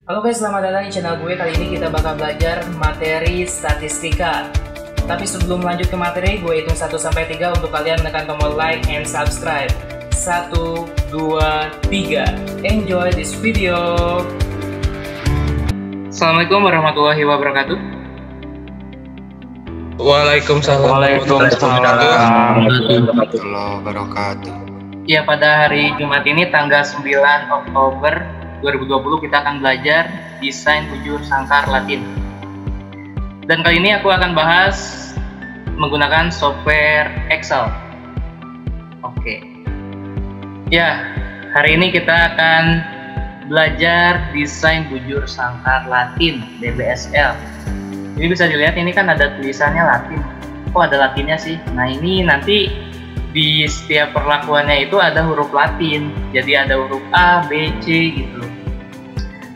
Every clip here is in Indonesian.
Halo guys, selamat datang di channel gue. Kali ini kita bakal belajar materi statistika. Tapi sebelum lanjut ke materi, gue hitung 1-3 untuk kalian menekan tombol like and subscribe. 1, 2, 3. Enjoy this video. Assalamualaikum warahmatullahi wabarakatuh. Waalaikumsalam warahmatullahi wabarakatuh. Ya, pada hari Jumat ini tanggal 9 Oktober 2020 kita akan belajar desain bujur sangkar Latin. Dan kali ini aku akan bahas menggunakan software Excel. Oke. Ya, hari ini kita akan belajar desain bujur sangkar Latin (DBSL). Ini bisa dilihat, ini kan ada tulisannya Latin. Oh, ada Latinnya sih. Nah, ini nanti di setiap perlakuannya itu ada huruf Latin. Jadi ada huruf A, B, C gitu.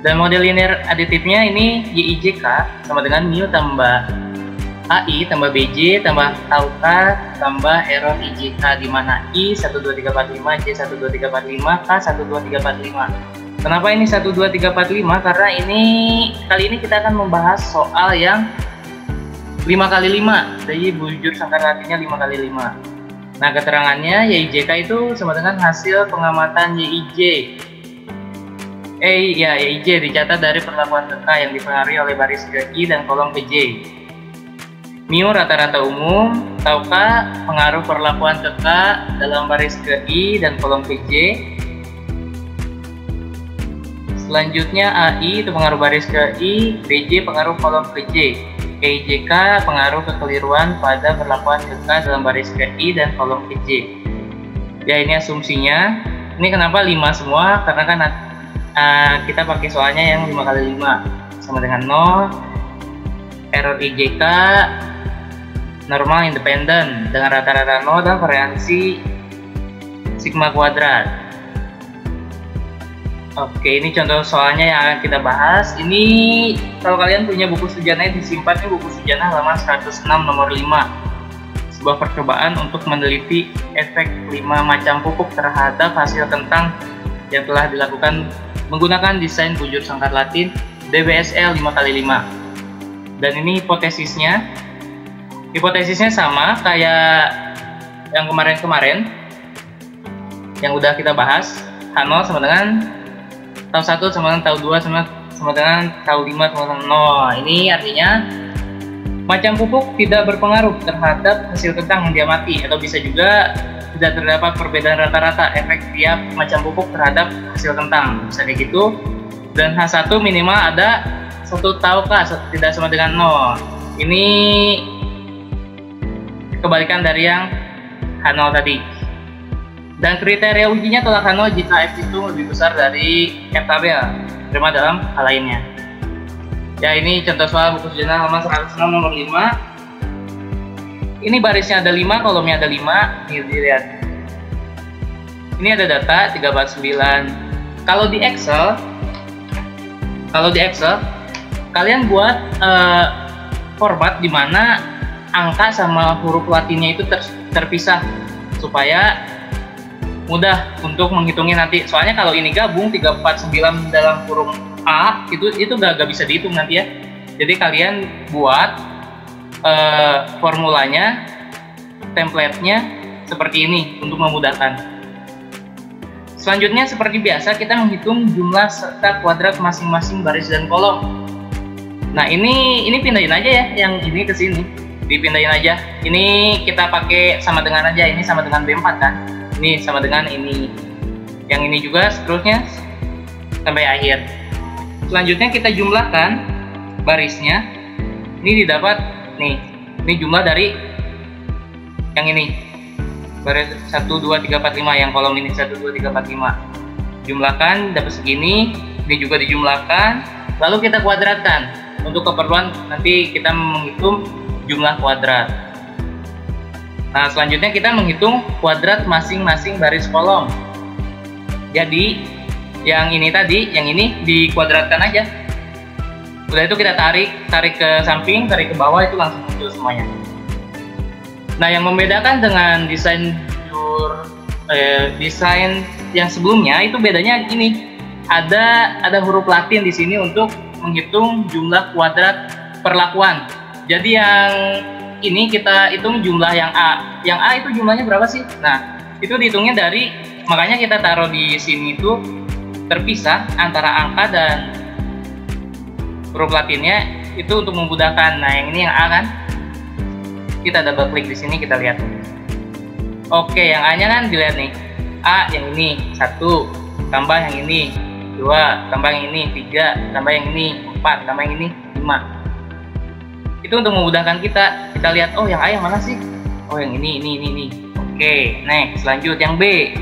Dan model linear aditifnya ini YIJK sama dengan mu tambah AI tambah BJ tambah tau K tambah error IJK, di mana I 12345, J 12345, K 12345. Kenapa ini 12345? Karena kali ini kita akan membahas soal yang 5x5. Jadi bujur sangkar Latinnya 5x5. Nah, keterangannya YIJK itu sama dengan hasil pengamatan YIJ. YIJ dicatat dari perlakuan ke K yang dipengaruhi oleh baris ke I dan kolom ke J. Mu rata-rata umum, tau K pengaruh perlakuan ke K dalam baris ke I dan kolom ke J. Selanjutnya AI itu pengaruh baris ke I, BJ pengaruh kolom ke J, EIJK pengaruh kekeliruan pada perlakuan ke K dalam baris ke I dan kolom ke J. Ya, ini asumsinya. Ini kenapa 5 semua? Karena kan kita pakai soalnya yang 5x5 sama dengan 0, error IJK normal independen dengan rata-rata 0 dan variansi sigma kuadrat. Oke, ini contoh soalnya yang akan kita bahas. Ini kalau kalian punya buku sejarahnya, disimpan di buku sejarah halaman 106 nomor 5. Sebuah percobaan untuk meneliti efek 5 macam pupuk terhadap hasil kentang yang telah dilakukan menggunakan desain bujur sangkar Latin DBSL 5x5. Dan ini hipotesisnya. Hipotesisnya sama kayak yang kemarin-kemarin yang udah kita bahas. H0 sama dengan tau 1 sama dengan tau 2 sama dengan tau 5 sama dengan 0. Ini artinya macam pupuk tidak berpengaruh terhadap hasil kentang yang diamati, atau bisa juga tidak terdapat perbedaan rata-rata efek tiap macam pupuk terhadap hasil kentang, bisa kayak gitu. Dan H1 minimal ada 1 tau K tidak sama dengan 0. Ini kebalikan dari yang H0 tadi. Dan kriteria ujinya tolak H0 jika F itu lebih besar dari F tabel, terima dalam hal lainnya. Ya, ini contoh soal buku sejarah halaman 106 nomor 5. Ini barisnya ada 5, kolomnya ada 5. Nih, dilihat. Ini ada data 349. Kalau di Excel, kalian buat format di mana angka sama huruf Latinnya itu terpisah supaya mudah untuk menghitungnya nanti. Soalnya kalau ini gabung 349 dalam kurung A itu gak bisa dihitung nanti ya. Jadi kalian buat formulanya, template-nya seperti ini untuk memudahkan. Selanjutnya seperti biasa kita menghitung jumlah serta kuadrat masing-masing baris dan kolom. Nah, ini pindahin aja ya, yang ini ke sini. Dipindahin aja. Ini kita pakai sama dengan aja, ini sama dengan B4 kan. Ini sama dengan ini. Yang ini juga seterusnya sampai akhir. Selanjutnya kita jumlahkan barisnya. Ini didapat nih. Ini jumlah dari yang ini. Baris 1 2 3 4 5, yang kolom ini 1 2 3 4 5. Jumlahkan dapat segini. Ini juga dijumlahkan. Lalu kita kuadratkan. Untuk keperluan nanti kita menghitung jumlah kuadrat. Nah, selanjutnya kita menghitung kuadrat masing-masing baris kolom. Jadi yang ini dikuadratkan aja. Udah itu kita tarik ke samping, tarik ke bawah, itu langsung muncul semuanya. Nah, yang membedakan dengan desain yang sebelumnya itu bedanya gini. ada huruf Latin di sini untuk menghitung jumlah kuadrat perlakuan. Jadi yang ini kita hitung jumlah yang A. Yang A itu jumlahnya berapa sih? Nah, itu dihitungnya dari, makanya kita taruh di sini itu terpisah antara angka dan huruf Latinnya itu untuk memudahkan. Nah, yang ini yang A kan? Kita double klik di sini, kita lihat. Oke, yang A-nya kan dilihat nih. A yang ini 1 tambah yang ini 2 tambah yang ini 3 tambah yang ini 4 tambah yang ini 5. Itu untuk memudahkan kita lihat, oh yang A yang mana sih? Oh yang ini. Oke, next, lanjut yang B.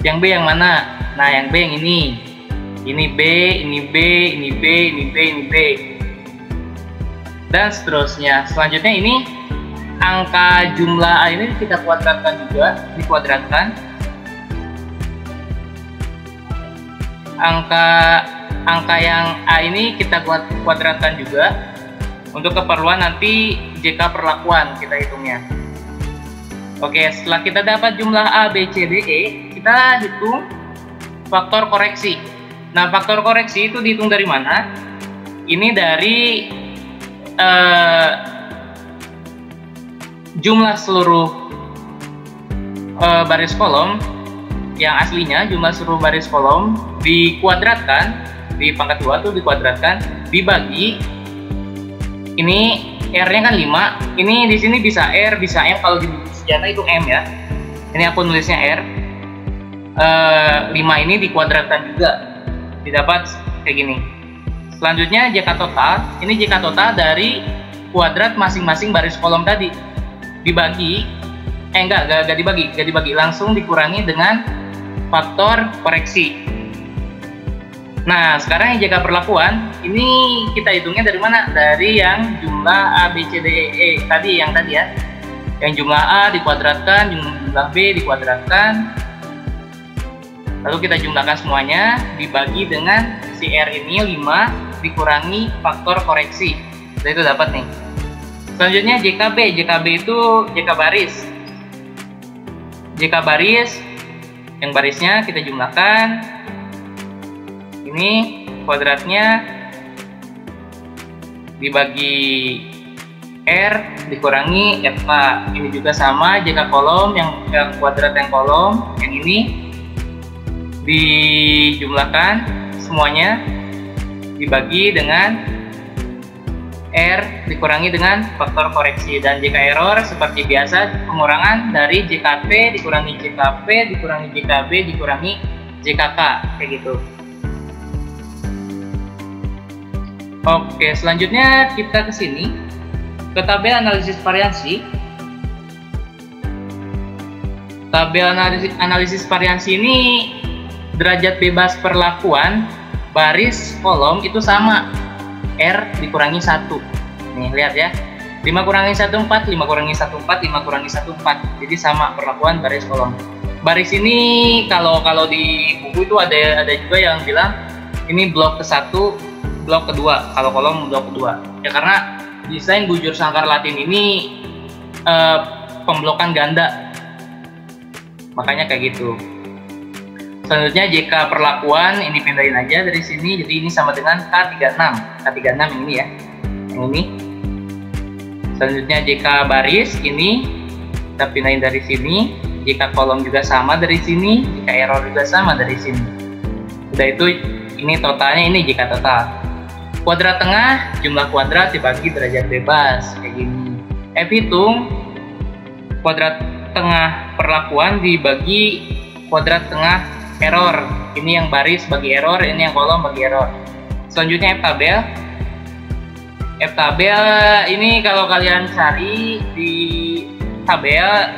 Yang B yang mana? Nah, yang B yang ini. Ini B, ini B, ini B, ini B, ini B. Dan seterusnya. Selanjutnya ini angka jumlah A ini kita kuadratkan juga, dikuadratkan. Angka yang A ini kita kuadratkan juga untuk keperluan nanti jika perlakuan kita hitungnya. Oke, setelah kita dapat jumlah A, B, C, D, E, kita hitung faktor koreksi. Nah, faktor koreksi itu dihitung dari mana? Ini dari jumlah seluruh baris kolom yang aslinya, jumlah seluruh baris kolom dikuadratkan, di pangkat 2 tuh dikuadratkan, dibagi, ini R-nya kan 5, ini di sini bisa R, bisa M, kalau di buku sejarah itu M ya. Ini aku nulisnya R. 5 ini dikuadratkan juga, didapat kayak gini. Selanjutnya JK total, ini JK total dari kuadrat masing-masing baris kolom tadi. Dibagi, enggak dibagi, langsung dikurangi dengan faktor koreksi. Nah, sekarang yang JK perlakuan, ini kita hitungnya dari mana? Dari yang jumlah A, B, C, D, E tadi, yang tadi ya. Yang jumlah A dikuadratkan, jumlah B dikuadratkan, lalu kita jumlahkan semuanya, dibagi dengan si R ini 5, dikurangi faktor koreksi. Jadi itu dapat nih. Selanjutnya JKB. JKB itu JK baris. JK baris, yang barisnya kita jumlahkan. Ini kuadratnya dibagi R, dikurangi FK. Ini juga sama JK kolom, yang kuadrat yang kolom, yang ini dijumlahkan semuanya, dibagi dengan R, dikurangi dengan faktor koreksi. Dan JK error seperti biasa, pengurangan dari JKP dikurangi JKP dikurangi JKB dikurangi JKK, kayak gitu. Oke, selanjutnya kita ke sini ke tabel analisis variansi. Tabel analisis variansi ini derajat bebas perlakuan baris kolom itu sama, R dikurangi 1. Nih lihat ya, 5 kurangi 1 4, 5 kurangi 1 4, 5 kurangi 1 4. Jadi sama perlakuan baris kolom. Baris ini kalau di buku itu ada juga yang bilang ini blok ke-1, blok kedua, kalau kolom blok kedua. Ya karena desain bujur sangkar Latin ini pemblokan ganda, makanya kayak gitu. Selanjutnya JK perlakuan ini pindahin aja dari sini, jadi ini sama dengan K36. K36 yang ini ya, yang ini. Selanjutnya JK baris ini kita pindahin dari sini, JK kolom juga sama dari sini, JK error juga sama dari sini. Udah itu, ini totalnya, ini JK total. Kuadrat tengah, jumlah kuadrat dibagi derajat bebas, kayak gini. F hitung, kuadrat tengah perlakuan dibagi kuadrat tengah error. Ini yang baris bagi error, ini yang kolom bagi error. Selanjutnya F tabel. F tabel ini kalau kalian cari di tabel,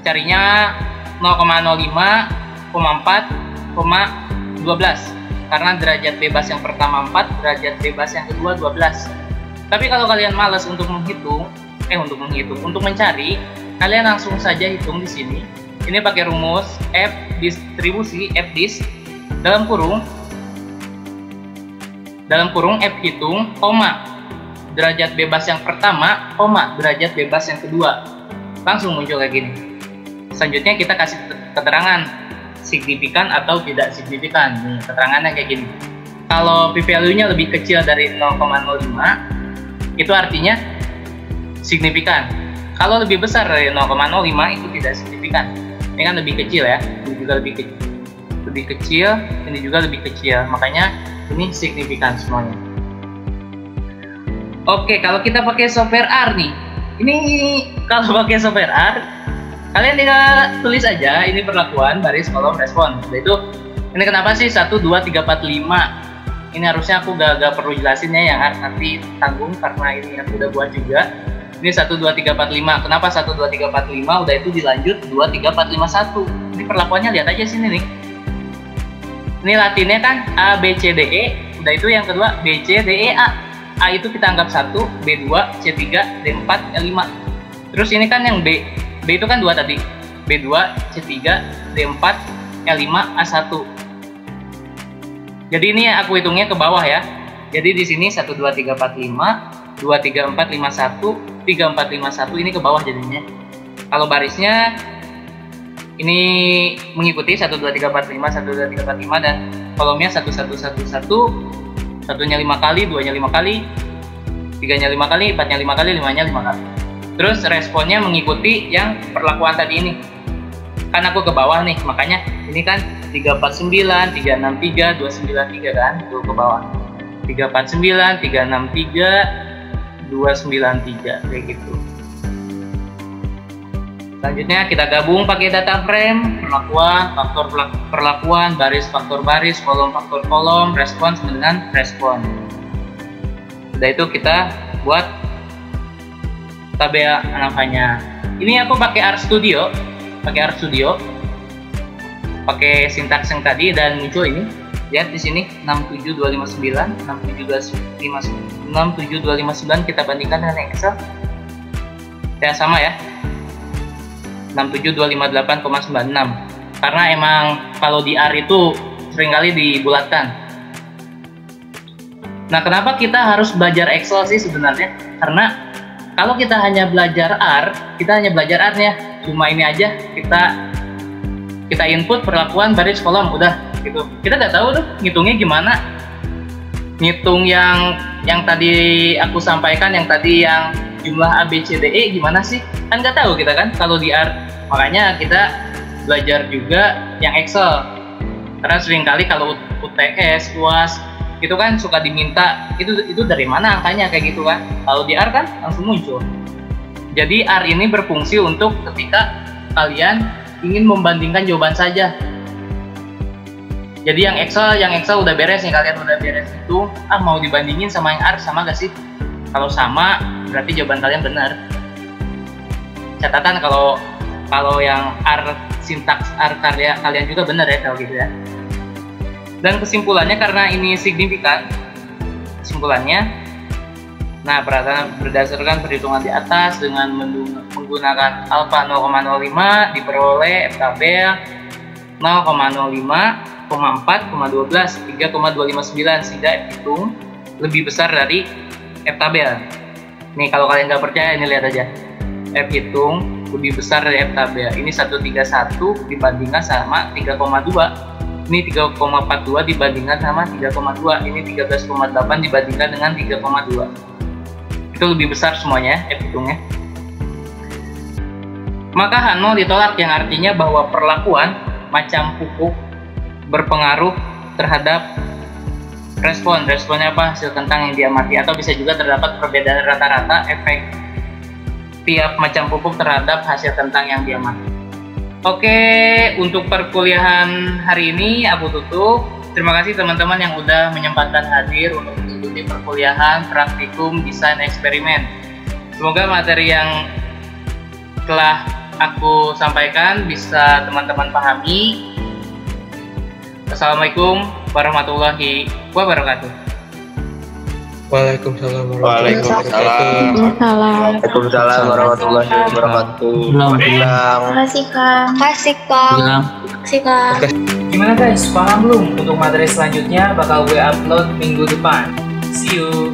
carinya 0,05, 4, 12. Karena derajat bebas yang pertama 4, derajat bebas yang kedua 12. Tapi kalau kalian malas untuk mencari, kalian langsung saja hitung di sini. Ini pakai rumus F distribusi, F dis dalam kurung F hitung, koma derajat bebas yang pertama, koma derajat bebas yang kedua. Langsung muncul kayak gini. Selanjutnya kita kasih keterangan signifikan atau tidak signifikan. Nih, keterangannya kayak gini. Kalau p-value-nya lebih kecil dari 0,05, itu artinya signifikan. Kalau lebih besar dari 0,05 itu tidak signifikan. Ini kan lebih kecil ya, ini juga lebih kecil, ini juga lebih kecil. Makanya ini signifikan semuanya. Oke, kalau kita pakai software R nih, ini kalau pakai software R, kalian tinggal tulis aja ini perlakuan, baris, kolom, respon. Itu ini kenapa sih 1, 2, 3, 4, 5? Ini harusnya aku gak perlu jelasin ya, yang R nanti tanggung karena ini aku udah buat juga. Ini 1, 2, 3, 4, 5. Kenapa 1, 2, 3, 4, 5? Udah itu dilanjut 2, 3, 4, 5, 1. Ini perlakuannya lihat aja sini nih. Ini latinnya kan A, B, C, D, E. Udah itu yang kedua B, C, D, E, A. A itu kita anggap 1, B2, C3, D4, E5. Terus ini kan yang B. B itu kan 2 tadi. B2, C3, D4, E5, A1. Jadi ini aku hitungnya ke bawah ya. Jadi di sini 1, 2, 3, 4, 5, 2, 3, 4, 5, 1, 3, 4, 5, 1, ini ke bawah jadinya. Kalau barisnya ini mengikuti 1, 2, 3, 4, 5, 1, 2, 3, 4, 5, dan kolomnya 1, 1, 1, 1, satunya 5 kali, duanya 5 kali, tiganya 5 kali, empatnya 5 kali, limanya 5 kali. Terus responnya mengikuti yang perlakuan tadi ini. Kan aku ke bawah nih, makanya ini kan 349, 363, 293 kan, itu ke bawah. 349, 363, 293 kayak gitu. Selanjutnya kita gabung pakai data frame, perlakuan, faktor perlakuan, baris faktor baris, kolom faktor kolom, respon sama dengan respon. Udah itu kita buat tabel angkanya. Ini aku pakai RStudio, pakai sintaks yang tadi dan muncul ini. Lihat di sini 67259, 67259 kita bandingkan dengan Excel. Ya sama ya. 67258,96. Karena emang kalau di R itu seringkali dibulatkan. Nah, kenapa kita harus belajar Excel sih sebenarnya? Karena kalau kita hanya belajar R, kita hanya belajar R-nya. Cuma ini aja, kita input perlakuan baris kolom udah gitu. Kita nggak tahu tuh ngitungnya gimana. Ngitung yang tadi aku sampaikan, yang tadi yang jumlah A, B, C, D, E gimana sih? Kan nggak tahu kita kan kalau di R. Makanya kita belajar juga yang Excel. Karena seringkali kalau UTS, UAS itu kan suka diminta itu dari mana angkanya kayak gitu kan. Kalau di R kan langsung muncul. Jadi R ini berfungsi untuk ketika kalian ingin membandingkan jawaban saja. Jadi yang Excel udah beres nih, kalian udah beres itu, mau dibandingin sama yang R sama gak sih? Kalau sama berarti jawaban kalian benar. Catatan kalau yang R sintaks R karya kalian juga benar ya kalau gitu ya. Dan kesimpulannya karena ini signifikan, nah berdasarkan perhitungan di atas dengan menggunakan alfa 0,05 diperoleh F tabel 0,05, 4,12, 3,259 sehingga F hitung lebih besar dari F tabel. Nih kalau kalian nggak percaya ini lihat aja. F hitung lebih besar dari F tabel. Ini 131 dibandingkan sama 3,2. Ini 3,42 dibandingkan sama 3,2. Ini 13,8 dibandingkan dengan 3,2. Itu lebih besar semuanya F hitungnya. Maka H0 ditolak, yang artinya bahwa perlakuan macam pupuk berpengaruh terhadap respon. Responnya apa? Hasil kentang yang diamati, atau bisa juga terdapat perbedaan rata-rata efek tiap macam pupuk terhadap hasil kentang yang diamati. Oke, untuk perkuliahan hari ini aku tutup. Terima kasih teman-teman yang udah menyempatkan hadir untuk mengikuti perkuliahan praktikum desain eksperimen. Semoga materi yang telah aku sampaikan bisa teman-teman pahami. Assalamualaikum warahmatullahi wabarakatuh. Waalaikumsalam Waalaikumsalam warahmatullahi wabarakatuh. Terima kasih Kang. Gimana guys, paham belum? Untuk materi selanjutnya bakal gue upload minggu depan. See you.